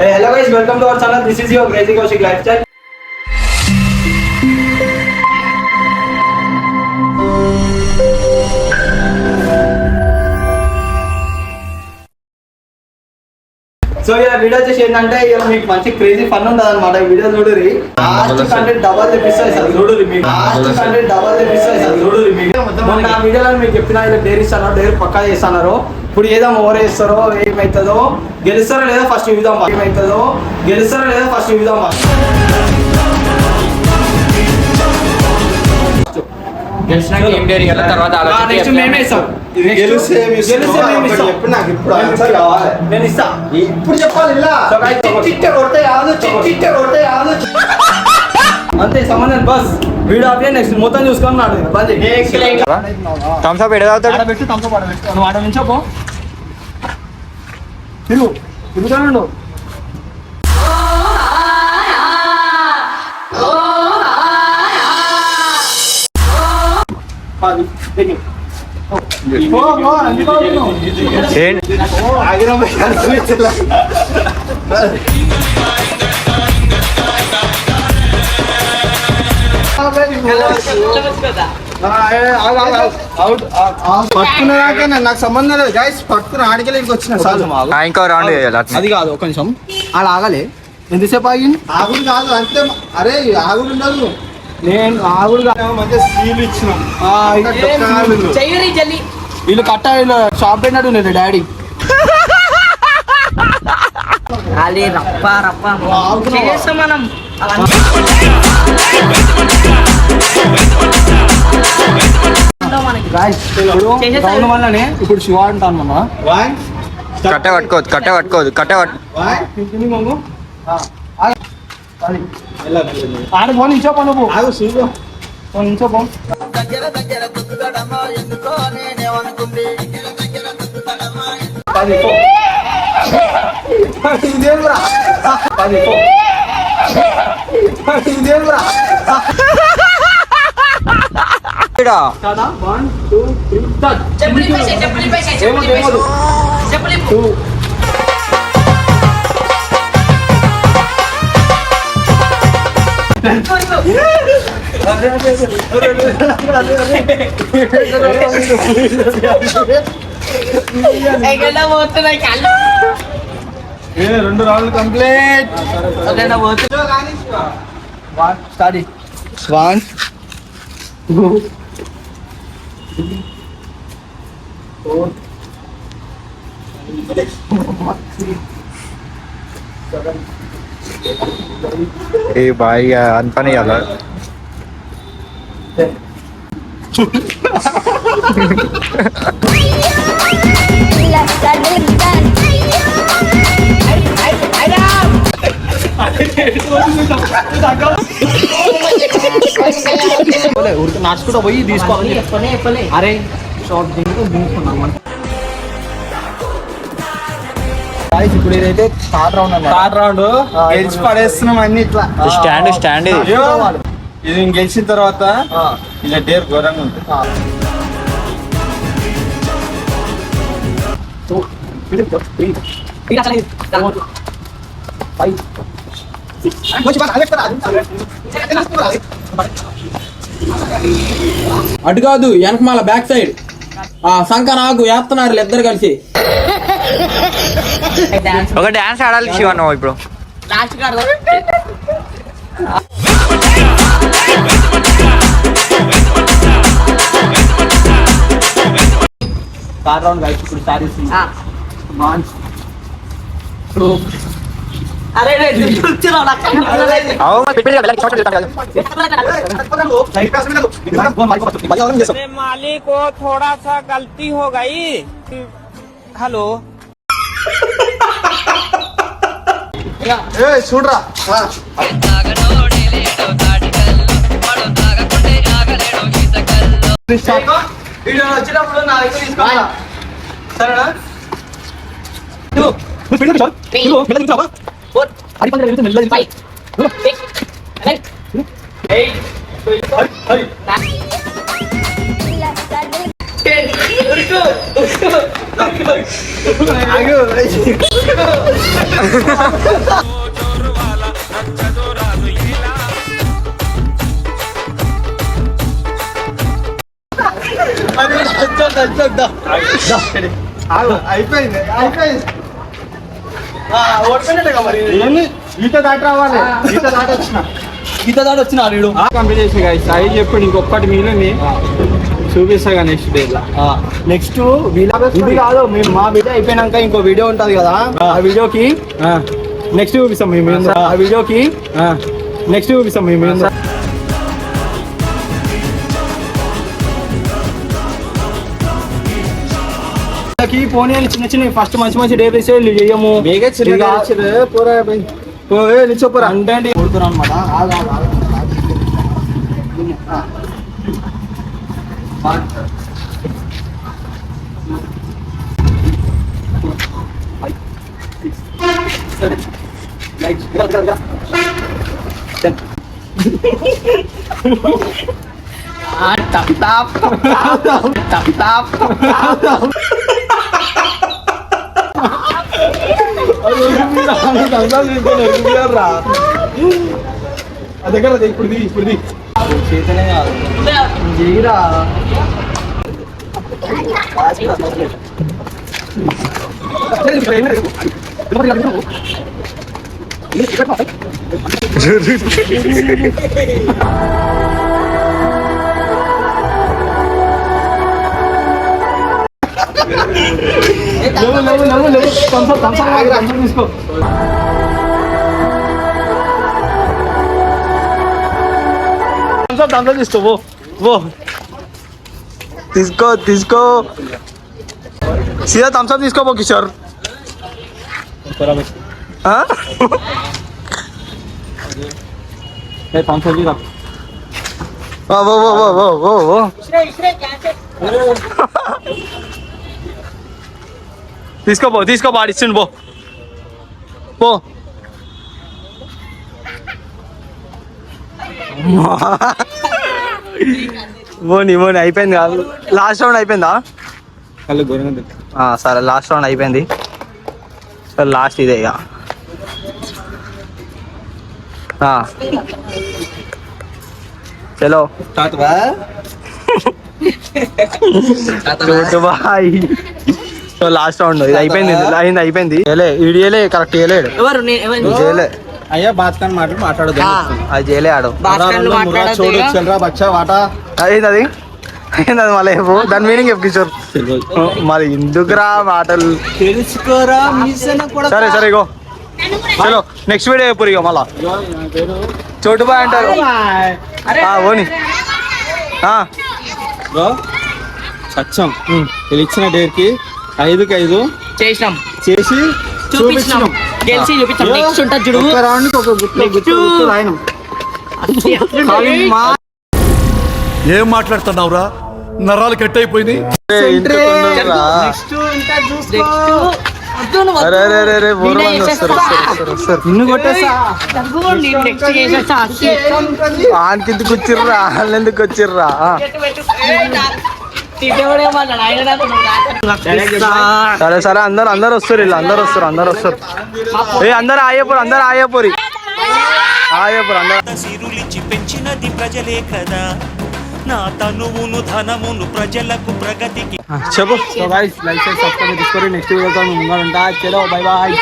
Hey, hello guys, welcome to our channel. This is your Crazy Kaushik Lifestyle. So ఇలా video వచ్చేసి ఏంటంటే ఇలా మీకు మంచి క్రేజీ ఫన్ ఉంటుంది అనమాట. వీడియో చూడురి, లాస్ట్ కంటెంట్ డబల్ తెప్పిస్తాయి సార్. చూడురి, మీకు లాస్ట్ కంటెంట్ డబల్ తెప్పిస్తాయి సార్. చూడురి, మీకు నా వీడియోలో మీకు చెప్పిన ఇలా డైరీ ఇస్తాను, డైరీ పక్కా చేస్తున్నారు. ఇప్పుడు ఏదో ఓవర్ వేస్తారో ఏమవుతుందో, గెలుస్తారో లేదో ఫస్ట్ చూద్దాం. ఏమవుతుందో గెలుస్తారో లేదో ఫస్ట్ చూద్దాం. అంతే సంబంధం. బస్ వీడియో ఆపే నెక్స్ట్ మొత్తం చూసుకున్నాడు. థమ్స్ అప్ ఎడతాడు పెట్టు, థమ్స్ అప్ పెట్టు. నువ్వు ఆడ నుంచోపో, తిరుగుతాను. పట్టుకునేదాకా నాకు సంబంధం లేదు గైస్. పట్టుకుని ఆడికి వచ్చిన ఇంకో రౌండ్ అది కాదు, ఒక నిమిషం అలా ఆగాలి. ఎంతసేపు ఆగింది? ఆగుడు కాదు అంతే. అరే ఆగుడు ఉండదు. నేను ఆగుడు మంచిగా సీలు ఇచ్చినాం. వీళ్ళు కట్ట వీళ్ళు షాప్ పెట్టినట్టు ఉండేది డాడీ. మనం వల్లనే ఇప్పుడు శివ అంటాను మనం. కట్ట పట్టుకోదు ఆడ ఫోన్ ఇచ్చోపో, నువ్వు ఫోన్ ఇచ్చోపో. One, two, three, start. రెండు రౌండ్లు కంప్లీట్. One, two, 4, 7. ఏ బాయ్ అన్పని అలా నడుచుకుంటా పోయి తీసుకోవాలి. అరే షాప్ ఇప్పుడు ఇదైతే థర్డ్ రౌండ్ గెలిచి పడేస్తున్నాం అన్ని ఇట్లా. స్టాండ్ ఇది గెలిచిన తర్వాత ఇలా డేర్ ఘోరంగా ఉంటుంది. అటు కాదు, వెనకమాల బ్యాక్ సైడ్ సంక నాకు వేస్తున్నారు ఇద్దరు కలిసి. ఒక డాన్స్ ఆడాలి శివ నువ్వు ఇప్పుడు. థర్డ్ రౌండ్ కలిసి ఇప్పుడు సారీస్. मालिक को थोड़ा सा गलती हो गई. हेलो చూడరా వీడియో వచ్చినప్పుడు నా దగ్గర తీసుకోవాలా? సరేనా? అయిపోయింది ఓడిపోయినట్టుగా మరి ఏంది ఈత దాటి రావాలి ఈత దాటి వచ్చిన గీత దాటి వచ్చిన వీడు కంప్లీట్ చేసి గాయస్ సాయి చెప్పాడు ఇంకొకటి మిగిలింది చూపిస్తా నెక్స్ట్ డే నెక్స్ట్ ఇది కాదు మేము మా వీడియో అయిపోయినాక ఇంకో వీడియో ఉంటది కదా ఆ వీడియోకి నెక్స్ట్ చూపిస్తాం మేము ఆ వీడియోకి నెక్స్ట్ చూపిస్తాం మేము పోనీ అని చిన్న చిన్న ఫస్ట్ మంచి మంచి డే రీస్ చెయ్యము నిచ్చోపరా అంటే కొడుతున్నాం అనమాట దగ్గర ఇప్పుడు చేతనే కాదు జీరా తీసుకో దాంట్లో తీసుకో తీసుకో సీదా థమ్స్అప్ తీసుకోపో కిషోర్ తీసుకోపో ఆడిచ్చిండు పో పోనీ అయిపోయింది కాదు లాస్ట్ రౌండ్ అయిపోయిందా సరే లాస్ట్ రౌండ్ అయిపోయింది సరే లాస్ట్ ఇదే ఇక చలో బాయ్ సో లాస్ట్ రౌండ్ ఇది అయిపోయింది ఇడియలే కరెక్ట్ చేయలేడు చేయలే అయ్యా బాత్కాన్ మాట్లాడదు అది చేయలే ఆడు చూడు చల్రా బచ్చా వాటా అయింది మళ్ళీ దాని మీనింగ్ చెప్పు కిషోర్ మరి ఎందుకురా మాటలు తెలుసుకోరా సరే ఇగో చలో నెక్స్ట్ వీడియో ఎప్పుడు ఇక మళ్ళా చోటు బాయ్ అంటారు ఓని సత్యం ఇచ్చిన డేట్ కి 5కి 5 చేసినాం చేసి చూపించినాం గెలిచి చూపించాం నెక్స్ట్ ఉంటుంది చూడు ఒక రౌండ్ కి ఒక గుర్తు రాయనం ఏం మాట్లాడుతున్నావురా నరాలు కట్ అయిపోయింది నిన్ను ఆనకెందుకు వచ్చిర్రా వాళ్ళెందుకు వచ్చిర్రా సరే అందరు వస్తారు వీళ్ళు అందరు వస్తారు అందరు ఆయపోరి అందరు సిరులిచి పెంచినది ప్రజలే కదా నా తనువును ధనమును ప్రజలకు ప్రగతికి చెప్పు లైక్ సబ్స్క్రైబ్ చేసుకోండి నెక్స్ట్ వీడియోతో ముందు ఉంటా చలో బై బాయ్